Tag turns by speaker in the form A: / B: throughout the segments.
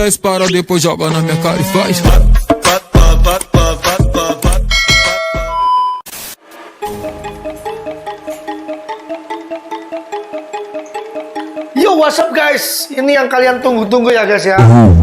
A: faz para depois joga na minha cara e faz.
B: Yo, what's up guys? Ini yang kalian tunggu-tunggu ya guys ya.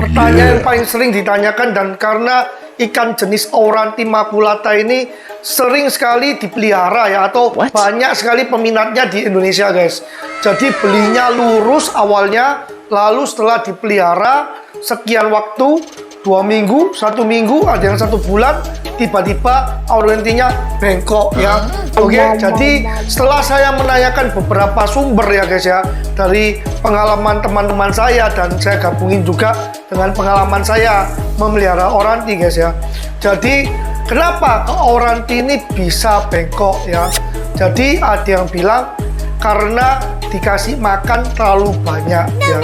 B: Pertanyaan yang paling sering ditanyakan, dan karena ikan jenis Auranti maculata ini sering sekali dipelihara ya, atau banyak sekali peminatnya di Indonesia guys. Jadi belinya lurus awalnya, lalu setelah dipelihara sekian waktu, 2 minggu, 1 minggu, ada yang 1 bulan, tiba-tiba Aurantinya bengkok ya. Oke, jadi setelah saya menanyakan beberapa sumber ya guys ya, dari pengalaman teman-teman saya, dan saya gabungin juga dengan pengalaman saya memelihara Auranti guys ya. Jadi kenapa Auranti ini bisa bengkok ya? Jadi ada yang bilang karena dikasih makan terlalu banyak ya,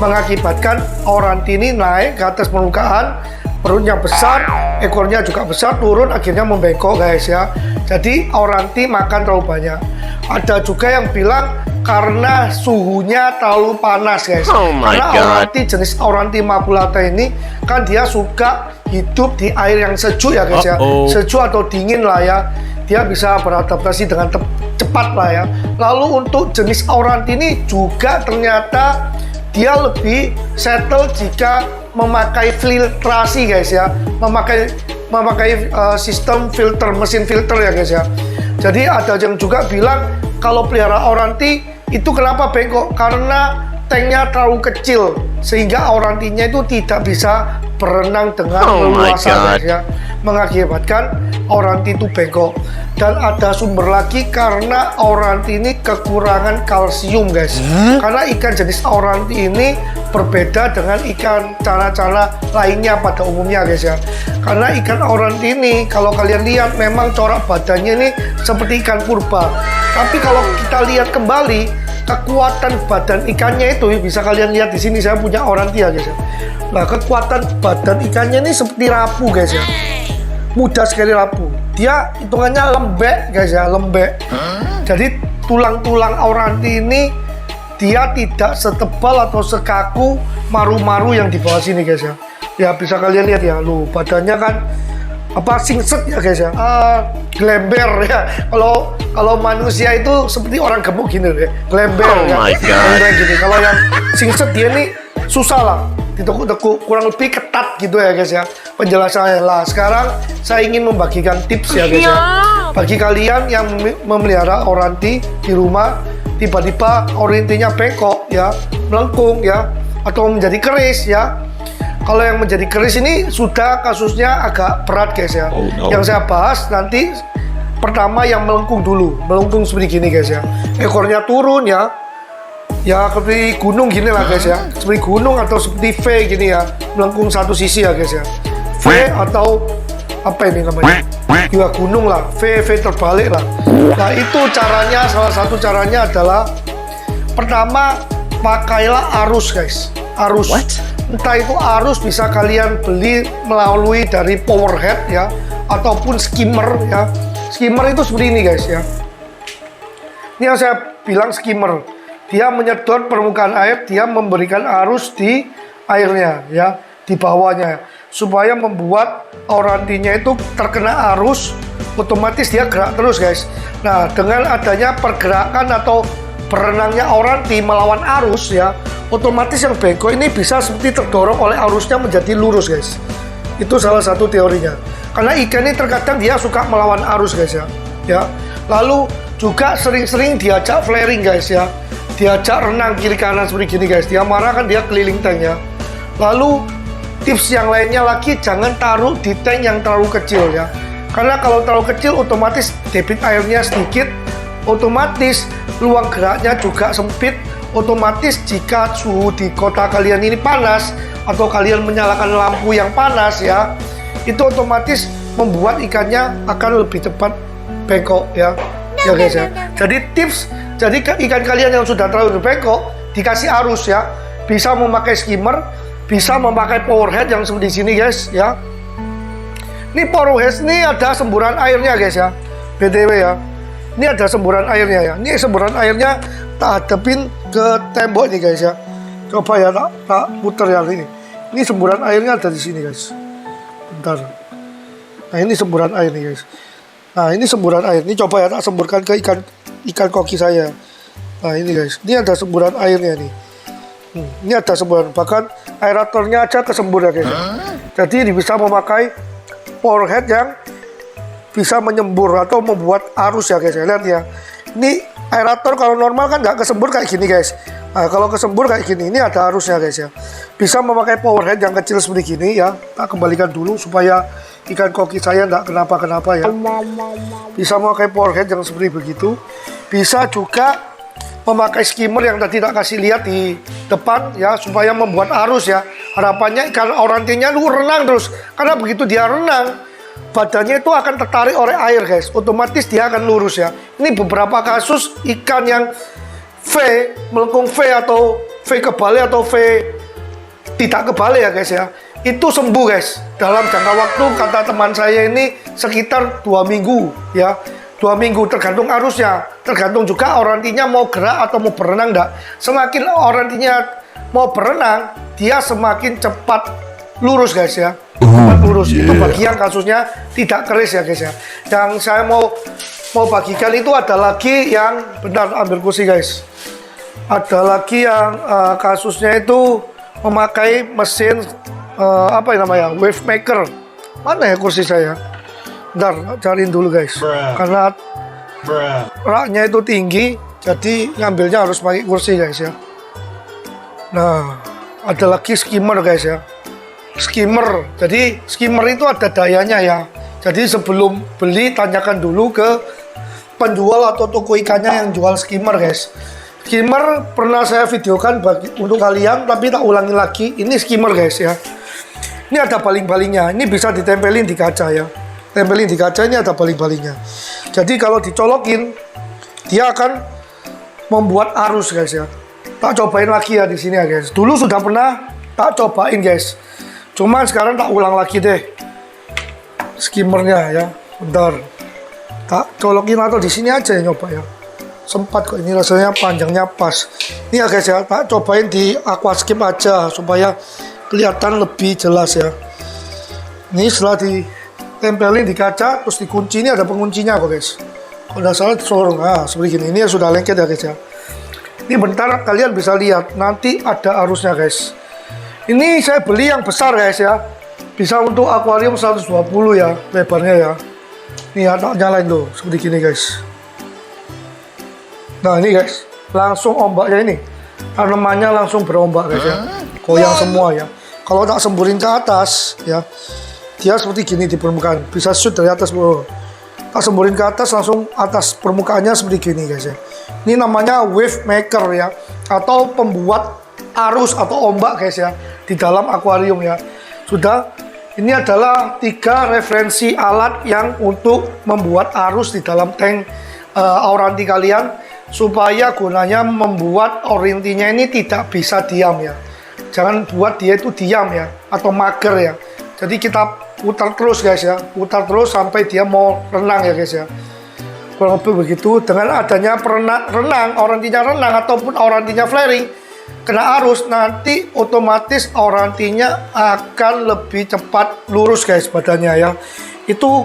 B: mengakibatkan Auranti ini naik ke atas permukaan, perutnya besar, ekornya juga besar, turun akhirnya membengkok guys ya. Jadi Auranti makan terlalu banyak. Ada juga yang bilang karena suhunya terlalu panas guys. Karena Auranti jenis Auranti maculata ini kan dia suka hidup di air yang sejuk ya guys ya. Sejuk atau dingin lah ya. Dia bisa beradaptasi dengan cepat lah ya. Lalu untuk jenis Auranti ini juga ternyata dia lebih settle jika memakai filtrasi guys ya, memakai sistem filter, mesin filter ya guys ya. Jadi ada yang juga bilang kalau pelihara Auranti itu kenapa bengkok, karena tanknya terlalu kecil sehingga Aurantinya itu tidak bisa berenang dengan leluasa guys ya, mengakibatkan Auranti itu bengkok. Dan ada sumber lagi karena Auranti ini kekurangan kalsium guys. Karena ikan jenis Auranti ini berbeda dengan ikan cana-cana lainnya pada umumnya guys ya. Karena ikan Auranti ini kalau kalian lihat memang corak badannya ini seperti ikan purba. Tapi kalau kita lihat kembali kekuatan badan ikannya itu bisa kalian lihat di sini, saya punya Auranti ya guys ya. Nah, kekuatan badan ikannya ini seperti rapuh guys ya. Mudah sekali rapuh. Dia hitungannya lembek guys ya, lembek. Jadi tulang-tulang Auranti ini dia tidak setebal atau sekaku maru-maru yang di bawah sini guys ya. Ya bisa kalian lihat ya, lu badannya kan apa singset ya guys ya, glember ya. Kalau manusia itu seperti orang gemuk gini deh, glember ya, gini. Kalau yang singset dia nih susah lah, ditekuk-tekuk, kurang lebih ketat gitu ya guys ya penjelasannya lah. Sekarang saya ingin membagikan tips ya guys ya, bagi kalian yang memelihara Auranti di rumah, tiba-tiba Aurantinya bengkok ya, melengkung ya, atau menjadi keris ya. Kalau yang menjadi keris ini sudah kasusnya agak berat guys ya. Yang saya bahas nanti pertama yang melengkung dulu, melengkung seperti gini guys ya, ekornya turun ya. Ya seperti gunung gini lah guys ya, seperti gunung atau seperti V gini ya, melengkung satu sisi ya guys ya. V atau apa ini namanya, juga gunung lah, V terbalik lah. Nah itu caranya, salah satu caranya adalah pertama pakailah arus guys, arus. Entah itu arus bisa kalian beli melalui dari powerhead ya, ataupun skimmer ya. Skimmer itu seperti ini guys ya. Ini yang saya bilang skimmer. Dia menyedot permukaan air, dia memberikan arus di airnya ya, di bawahnya, supaya membuat Aurantinya itu terkena arus, otomatis dia gerak terus guys. Nah dengan adanya pergerakan atau berenangnya Auranti melawan arus ya, otomatis yang bengkok ini bisa seperti terdorong oleh arusnya menjadi lurus guys. Itu salah satu teorinya. Karena ikan ini terkadang dia suka melawan arus guys ya. Lalu juga sering-sering diajak flaring guys ya, diajak renang kiri kanan seperti gini guys. Dia marah kan dia keliling tank ya. Lalu tips yang lainnya lagi, jangan taruh di tank yang terlalu kecil ya. Karena kalau terlalu kecil otomatis debit airnya sedikit, otomatis ruang geraknya juga sempit. Otomatis jika suhu di kota kalian ini panas, atau kalian menyalakan lampu yang panas ya, itu otomatis membuat ikannya akan lebih cepat bengkok ya guys ya. Jadi tips, jadi ikan kalian yang sudah terlalu bengkok dikasih arus ya, bisa memakai skimmer, bisa memakai powerhead yang seperti sini guys ya. Ini powerhead ini ada semburan airnya guys ya, BTW ya. Ini ada semburan airnya ya. Ini semburan airnya tak hadapin ke tembok nih guys ya. Coba ya tak puter ya ini. Ini semburan airnya ada di sini guys. Bentar. Nah ini semburan air nih guys. Nah ini semburan air. Ini coba ya tak semburkan ke ikan koki saya. Nah ini guys. Ini ada semburan airnya nih. Ini ada semburan. Bahkan aeratornya aja kesembur ya guys. Jadi ini bisa memakai power head yang bisa menyembur atau membuat arus ya guys. Lihat ya. Ini aerator kalau normal kan nggak kesembur kayak gini guys. Nah, kalau kesembur kayak gini, ini ada arusnya guys ya. Bisa memakai power head yang kecil seperti gini ya. Tak kembalikan dulu supaya ikan koki saya nggak kenapa-kenapa ya. Bisa memakai power head yang seperti begitu. Bisa juga memakai skimmer yang tadi tak kasih lihat di depan ya, supaya membuat arus ya. Harapannya ikan orantinya lu renang terus. Karena begitu dia renang, badannya itu akan tertarik oleh air guys. Otomatis dia akan lurus ya. Ini beberapa kasus ikan yang V, melengkung V atau V kebalik atau V tidak kebalik ya guys ya, itu sembuh guys dalam jangka waktu, kata teman saya ini sekitar 2 minggu ya. 2 minggu tergantung arusnya, tergantung juga orantinya mau gerak atau mau berenang enggak. Semakin orantinya mau berenang, dia semakin cepat lurus guys ya. Cepat lurus. Itu bagi yang kasusnya tidak keris ya guys ya. Yang saya mau bagikan itu ada lagi yang, bentar ambil kursi guys. Ada lagi yang kasusnya itu memakai mesin apa namanya, wave maker. Mana ya kursi saya? Bentar, cariin dulu guys. Karena raknya itu tinggi, jadi ngambilnya harus pakai kursi guys ya. Nah, ada lagi skimmer guys ya. Skimmer, jadi skimmer itu ada dayanya ya. Jadi sebelum beli tanyakan dulu ke penjual atau toko ikannya yang jual skimmer guys. Skimmer pernah saya videokan untuk kalian, tapi tak ulangi lagi. Ini skimmer guys ya. Ini ada baling-balingnya. Ini bisa ditempelin di kaca ya. Tempelin di kaca, ini ada baling-balingnya. Jadi kalau dicolokin, dia akan membuat arus guys ya. Tak cobain lagi ya di sini ya guys. Dulu sudah pernah tak cobain guys. Cuma sekarang tak ulang lagi deh. Skimmernya ya. Bentar. Tak colokin atau di sini aja ya nyoba ya. Sempat kok, ini rasanya panjangnya pas. Ini ya guys ya, tak cobain di aquascape aja supaya kelihatan lebih jelas ya. Ini setelah ditempelin di kaca terus dikunci, ini ada penguncinya kok guys. Kalau nggak salah disorong, seperti gini. Ini sudah lengket ya guys ya. Ini bentar kalian bisa lihat, nanti ada arusnya guys. Ini saya beli yang besar guys ya. Bisa untuk akuarium 120 ya lebarnya ya. Ini ya, tak nyalain loh seperti gini guys. Nah ini guys, langsung ombaknya ini, tanamannya langsung berombak guys ya, goyang semua ya. Kalau tak semburin ke atas ya, dia seperti gini di permukaan, bisa shoot dari atas bro. Tak semburin ke atas, langsung atas permukaannya seperti gini guys ya. Ini namanya wave maker ya, atau pembuat arus atau ombak guys ya, di dalam akuarium ya. Sudah, ini adalah 3 referensi alat yang untuk membuat arus di dalam tank auranti kalian, supaya gunanya membuat orantinya ini tidak bisa diam ya. Jangan buat dia itu diam ya, atau mager ya. Jadi kita putar terus guys ya, putar terus sampai dia mau renang ya guys ya. Kurang lebih begitu. Dengan adanya renang, orantinya renang ataupun orantinya flaring, kena arus, nanti otomatis orantinya akan lebih cepat lurus guys badannya ya. Itu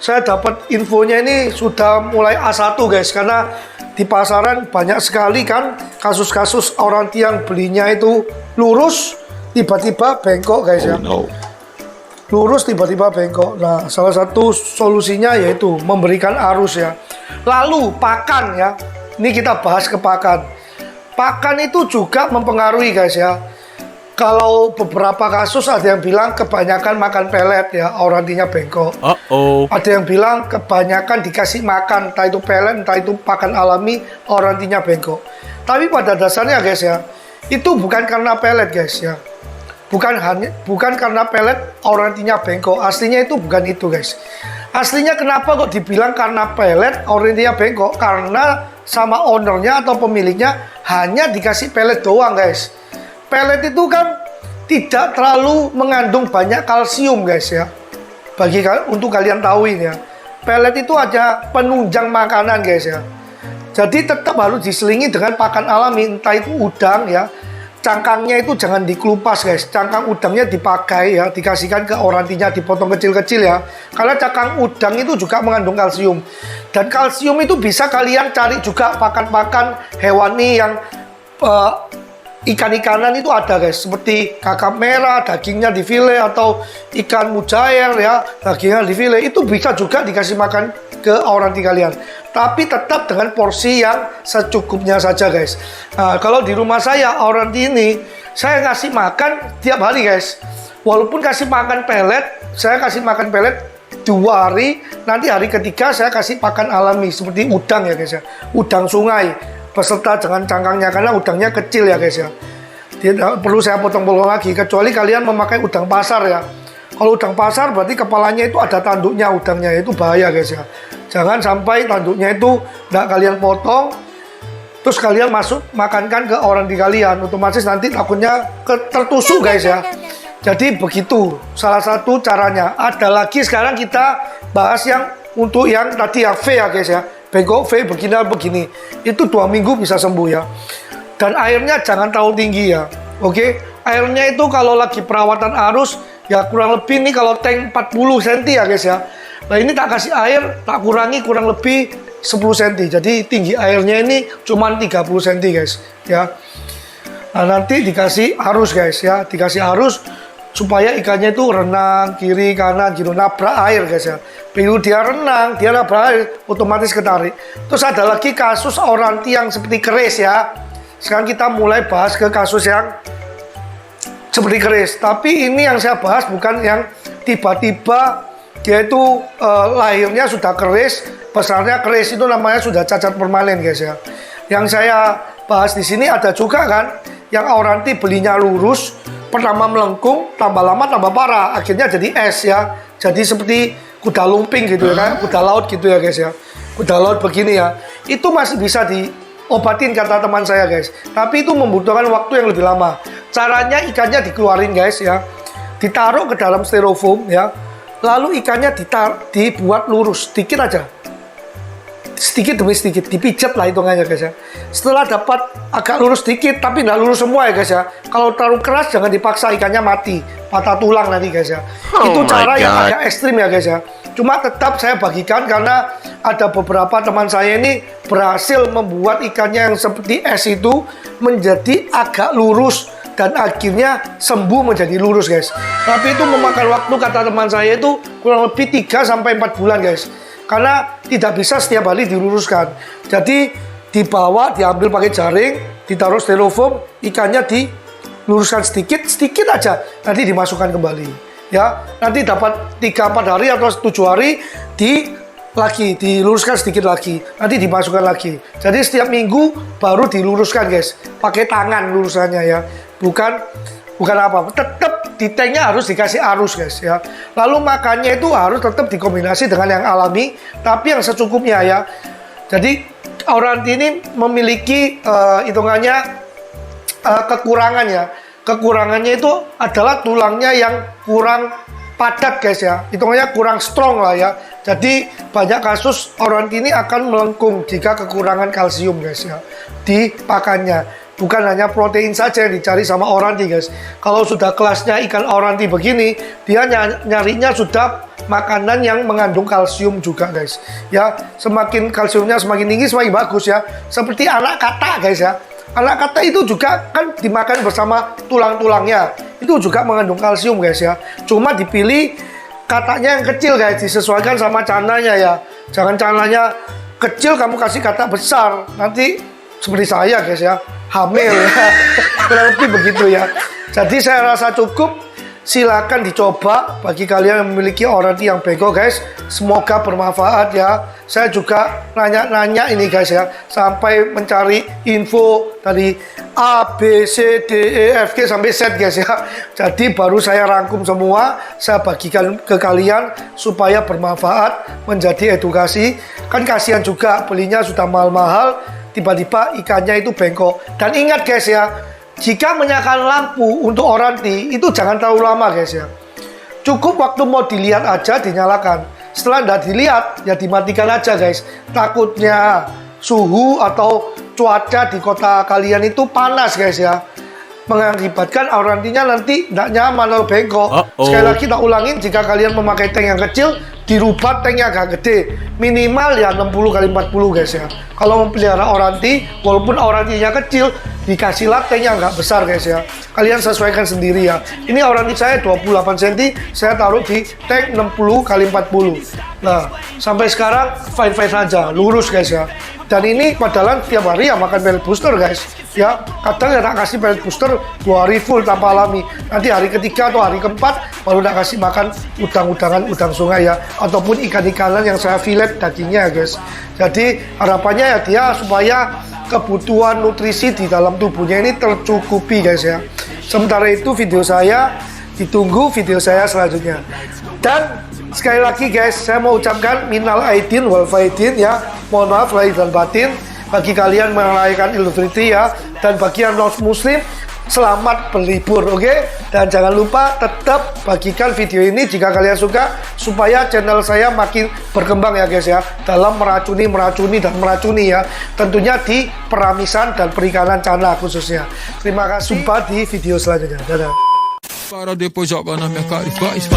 B: saya dapat infonya ini sudah mulai A1 guys, karena di pasaran banyak sekali kan kasus-kasus oranti yang belinya itu lurus tiba-tiba bengkok guys ya. Lurus tiba-tiba bengkok. Nah, salah satu solusinya yaitu memberikan arus ya. Lalu pakan ya. Ini kita bahas ke pakan. Pakan itu juga mempengaruhi guys ya. Kalau beberapa kasus ada yang bilang kebanyakan makan pelet ya, orantinya bengkok. Ada yang bilang kebanyakan dikasih makan, entah itu pelet, entah itu pakan alami, orantinya bengkok. Tapi pada dasarnya guys ya, itu bukan karena pelet guys ya. Bukan karena pelet orantinya bengkok. Aslinya itu bukan itu guys. Aslinya kenapa kok dibilang karena pelet orantinya bengkok? Karena sama ownernya atau pemiliknya hanya dikasih pelet doang guys. Pelet itu kan tidak terlalu mengandung banyak kalsium guys ya. Untuk kalian tahu ini ya, pelet itu aja penunjang makanan guys ya. Jadi tetap harus diselingi dengan pakan alami, entah itu udang ya, cangkangnya itu jangan dikelupas guys. Cangkang udangnya dipakai ya, dikasihkan ke orantinya, dipotong kecil-kecil ya. Karena cangkang udang itu juga mengandung kalsium. Dan kalsium itu bisa kalian cari juga pakan-pakan hewani yang ikan-ikanan itu ada guys. Seperti kakap merah, dagingnya di file, atau ikan mujair ya, dagingnya di file. Itu bisa juga dikasih makan ke oranti kalian. Tapi tetap dengan porsi yang secukupnya saja guys. Nah, kalau di rumah saya oranti ini saya ngasih makan tiap hari guys. Walaupun kasih makan pelet, saya kasih makan pelet 2 hari. Nanti hari ketiga saya kasih pakan alami seperti udang ya guys ya. Udang sungai beserta dengan cangkangnya, karena udangnya kecil ya guys ya. Tidak perlu saya potong-potong lagi, kecuali kalian memakai udang pasar ya. Kalau udang pasar berarti kepalanya itu ada tanduknya, udangnya itu bahaya guys ya. Jangan sampai tanduknya itu nggak kalian potong, terus kalian makankan ke oranti kalian, otomatis nanti takutnya tertusuk guys ya. Jadi begitu salah satu caranya. Ada lagi sekarang kita bahas yang untuk yang tadi ya V ya guys ya. Bengkok V begini. Itu 2 minggu bisa sembuh ya. Dan airnya jangan terlalu tinggi ya. Oke, airnya itu kalau lagi perawatan arus ya kurang lebih nih, kalau tank 40 cm ya guys ya. Nah ini tak kasih air, tak kurangi kurang lebih 10 cm. Jadi tinggi airnya ini cuma 30 cm guys ya. Nah nanti dikasih arus guys ya, dikasih arus supaya ikannya itu renang kiri kanan gitu, nabrak air guys ya. Begitu dia renang, dia nabrak air, otomatis ketarik. Terus ada lagi kasus oranti yang seperti keris ya. Sekarang kita mulai bahas ke kasus yang seperti keris. Tapi ini yang saya bahas bukan yang tiba-tiba dia itu lahirnya sudah keris, besarnya keris, itu namanya sudah cacat permanen guys ya. Yang saya bahas di sini ada juga kan yang oranti belinya lurus, pertama melengkung, tambah lama tambah parah, akhirnya jadi es ya. Jadi seperti kuda lumping gitu ya, kayak kuda laut gitu ya guys ya. Kuda laut begini ya. Itu masih bisa diobatin kata teman saya guys. Tapi itu membutuhkan waktu yang lebih lama. Caranya ikannya dikeluarin guys ya. Ditaruh ke dalam styrofoam ya. Lalu ikannya dibuat lurus sedikit aja. Sedikit demi sedikit, dipijat lah hitungannya guys ya. Setelah dapat agak lurus sedikit, tapi nggak lurus semua ya guys ya. Kalau terlalu keras jangan dipaksa, ikannya mati, patah tulang nanti guys ya. Itu cara yang agak ekstrim ya guys ya. Cuma tetap saya bagikan karena ada beberapa teman saya ini berhasil membuat ikannya yang seperti es itu menjadi agak lurus dan akhirnya sembuh menjadi lurus guys. Tapi itu memakan waktu kata teman saya itu kurang lebih 3-4 bulan guys. Karena tidak bisa setiap hari diluruskan. Jadi dibawa, diambil pakai jaring, ditaruh styrofoam, ikannya diluruskan sedikit aja, nanti dimasukkan kembali. Ya, nanti dapat 3-4 hari atau 7 hari diluruskan sedikit lagi, nanti dimasukkan lagi. Jadi setiap minggu baru diluruskan guys, pakai tangan lurusannya ya, bukan apa, tetap di tanknya harus dikasih arus guys ya. Lalu makannya itu harus tetap dikombinasi dengan yang alami, tapi yang secukupnya ya. Jadi oranti ini memiliki hitungannya kekurangan ya. Kekurangannya itu adalah tulangnya yang kurang padat guys ya, hitungannya kurang strong lah ya. Jadi banyak kasus oranti ini akan melengkung jika kekurangan kalsium guys ya di pakannya. Bukan hanya protein saja yang dicari sama oranti guys. Kalau sudah kelasnya ikan oranti begini, dia nyarinya sudah makanan yang mengandung kalsium juga guys ya. Semakin kalsiumnya semakin tinggi semakin bagus ya. Seperti anak katak guys ya. Anak katak itu juga kan dimakan bersama tulang-tulangnya. Itu juga mengandung kalsium guys ya. Cuma dipilih kataknya yang kecil guys, disesuaikan sama cananya ya. Jangan cananya kecil kamu kasih katak besar, nanti seperti saya guys ya, hamil ya. Kurang lebih begitu ya. Jadi saya rasa cukup. Silakan dicoba bagi kalian yang memiliki oranti yang bego guys. Semoga bermanfaat ya. Saya juga nanya-nanya ini guys ya, sampai mencari info dari A, B, C, D, E, F, G sampai Z guys ya. Jadi baru saya rangkum semua, saya bagikan ke kalian supaya bermanfaat, menjadi edukasi. Kan kasihan juga belinya sudah mahal-mahal, tiba-tiba ikannya itu bengkok. Dan ingat guys ya, jika menyalakan lampu untuk oranti itu jangan terlalu lama guys ya. Cukup waktu mau dilihat aja dinyalakan. Setelah tidak dilihat ya dimatikan aja guys. Takutnya suhu atau cuaca di kota kalian itu panas guys ya. mengakibatkan aurantinya nanti tidak nyaman atau bengkok. Sekali lagi tak ulangin, jika kalian memakai tank yang kecil, dirubah tanknya agak gede, minimal ya 60 kali 40 guys ya. Kalau memelihara auranti, walaupun aurantinya kecil, dikasihlah tanknya agak besar guys ya. Kalian sesuaikan sendiri ya. Ini auranti saya 28 cm, saya taruh di tank 60 kali 40. Nah, sampai sekarang fine-fine saja, lurus guys ya. Dan ini padahal tiap hari ya makan pellet booster guys ya. Kadang ya tak kasih pellet booster 2 hari full tanpa alami, nanti hari ketiga atau hari keempat baru tak kasih makan udang-udangan, udang sungai ya, ataupun ikan-ikanan yang saya fillet dagingnya guys. Jadi harapannya ya dia supaya kebutuhan nutrisi di dalam tubuhnya ini tercukupi guys ya. Sementara itu video saya ditunggu video saya selanjutnya. Dan sekali lagi guys, saya mau ucapkan minal aidin wal faidin ya. Mohon maaf lahir dan batin bagi kalian merayakan Idul Fitri ya. Dan bagi yang non muslim, selamat berlibur, oke? Dan jangan lupa tetap bagikan video ini jika kalian suka, supaya channel saya makin berkembang ya guys ya, dalam meracuni dan meracuni ya, tentunya di peramisan dan perikanan cana khususnya. Terima kasih, jumpa di video selanjutnya. Dadah.
A: Para depois joga na minha cara e faz.